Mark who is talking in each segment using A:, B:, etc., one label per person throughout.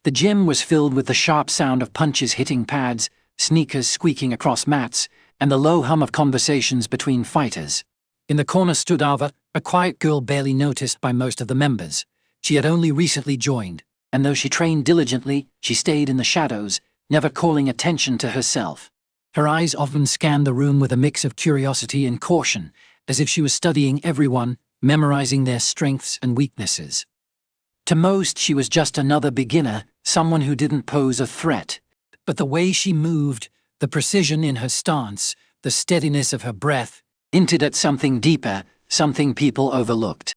A: The gym was filled with the sharp sound of punches hitting pads, sneakers squeaking across mats, and the low hum of conversations between fighters. In the corner stood Ava, a quiet girl barely noticed by most of the members. She had only recently joined, and though she trained diligently, she stayed in the shadows, never calling attention to herself. Her eyes often scanned the room with a mix of curiosity and caution, as if she was studying everyone, memorizing their strengths and weaknesses. To most, she was just another beginner, someone who didn't pose a threat. But the way she moved, the precision in her stance, the steadiness of her breath, hinted at something deeper, something people overlooked.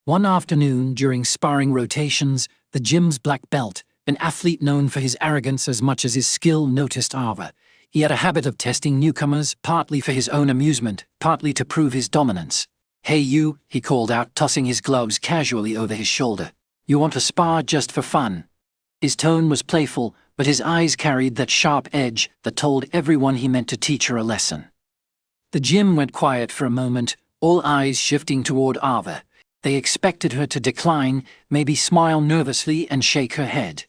A: One afternoon, during sparring rotations, the gym's black belt, an athlete known for his arrogance as much as his skill, noticed Ava. He had a habit of testing newcomers, partly for his own amusement, partly to prove his dominance. "Hey you," he called out, tossing his gloves casually over his shoulder. "You want to spar just for fun?" His tone was playful, but his eyes carried that sharp edge that told everyone he meant to teach her a lesson. The gym went quiet for a moment, all eyes shifting toward Ava. They expected her to decline, maybe smile nervously and shake her head.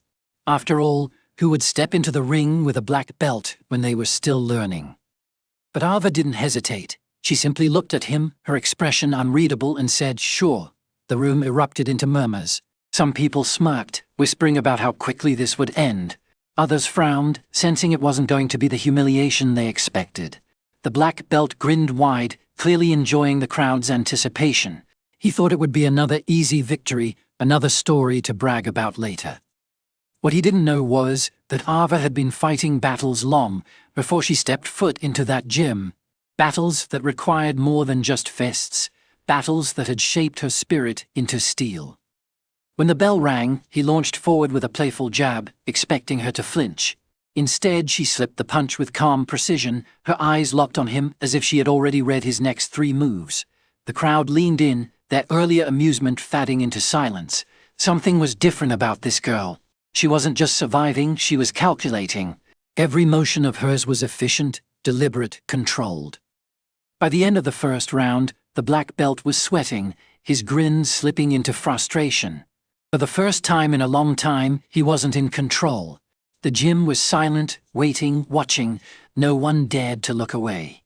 A: After all, who would step into the ring with a black belt when they were still learning? But Ava didn't hesitate. She simply looked at him, her expression unreadable, and said, "Sure." The room erupted into murmurs. Some people smirked, whispering about how quickly this would end. Others frowned, sensing it wasn't going to be the humiliation they expected. The black belt grinned wide, clearly enjoying the crowd's anticipation. He thought it would be another easy victory, another story to brag about later. What he didn't know was that Ava had been fighting battles long before she stepped foot into that gym. Battles that required more than just fists, battles that had shaped her spirit into steel. When the bell rang, he launched forward with a playful jab, expecting her to flinch. Instead, she slipped the punch with calm precision, her eyes locked on him as if she had already read his next 3 moves. The crowd leaned in, their earlier amusement fading into silence. Something was different about this girl. She wasn't just surviving, she was calculating. Every motion of hers was efficient, deliberate, controlled. By the end of the first round, the black belt was sweating, his grin slipping into frustration. For the first time in a long time, he wasn't in control. The gym was silent, waiting, watching. No one dared to look away.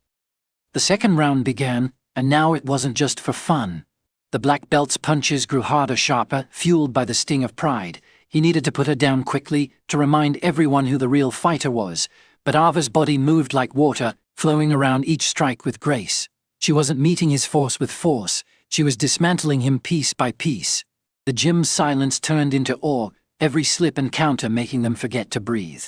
A: The second round began, and now it wasn't just for fun. The black belt's punches grew harder, sharper, fueled by the sting of pride. He needed to put her down quickly, to remind everyone who the real fighter was. But Ava's body moved like water, flowing around each strike with grace. She wasn't meeting his force with force. She was dismantling him piece by piece. The gym's silence turned into awe, every slip and counter making them forget to breathe.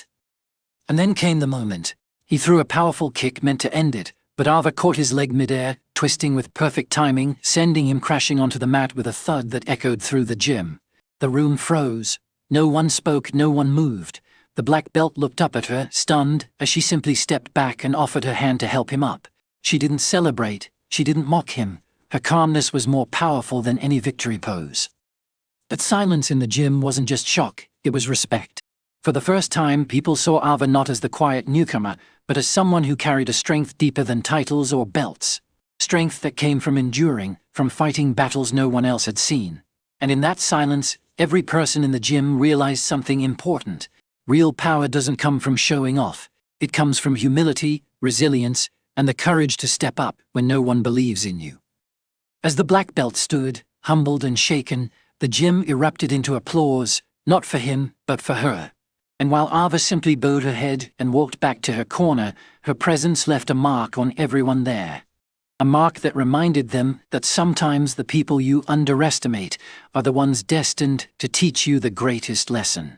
A: And then came the moment. He threw a powerful kick meant to end it, but Ava caught his leg midair, twisting with perfect timing, sending him crashing onto the mat with a thud that echoed through the gym. The room froze. No one spoke, no one moved. The black belt looked up at her, stunned, as she simply stepped back and offered her hand to help him up. She didn't celebrate, she didn't mock him. Her calmness was more powerful than any victory pose. But silence in the gym wasn't just shock, it was respect. For the first time, people saw Ava not as the quiet newcomer, but as someone who carried a strength deeper than titles or belts. Strength that came from enduring, from fighting battles no one else had seen. And in that silence, every person in the gym realized something important. Real power doesn't come from showing off. It comes from humility, resilience, and the courage to step up when no one believes in you. As the black belt stood, humbled and shaken, the gym erupted into applause, not for him, but for her. And while Ava simply bowed her head and walked back to her corner, her presence left a mark on everyone there. A mark that reminded them that sometimes the people you underestimate are the ones destined to teach you the greatest lesson.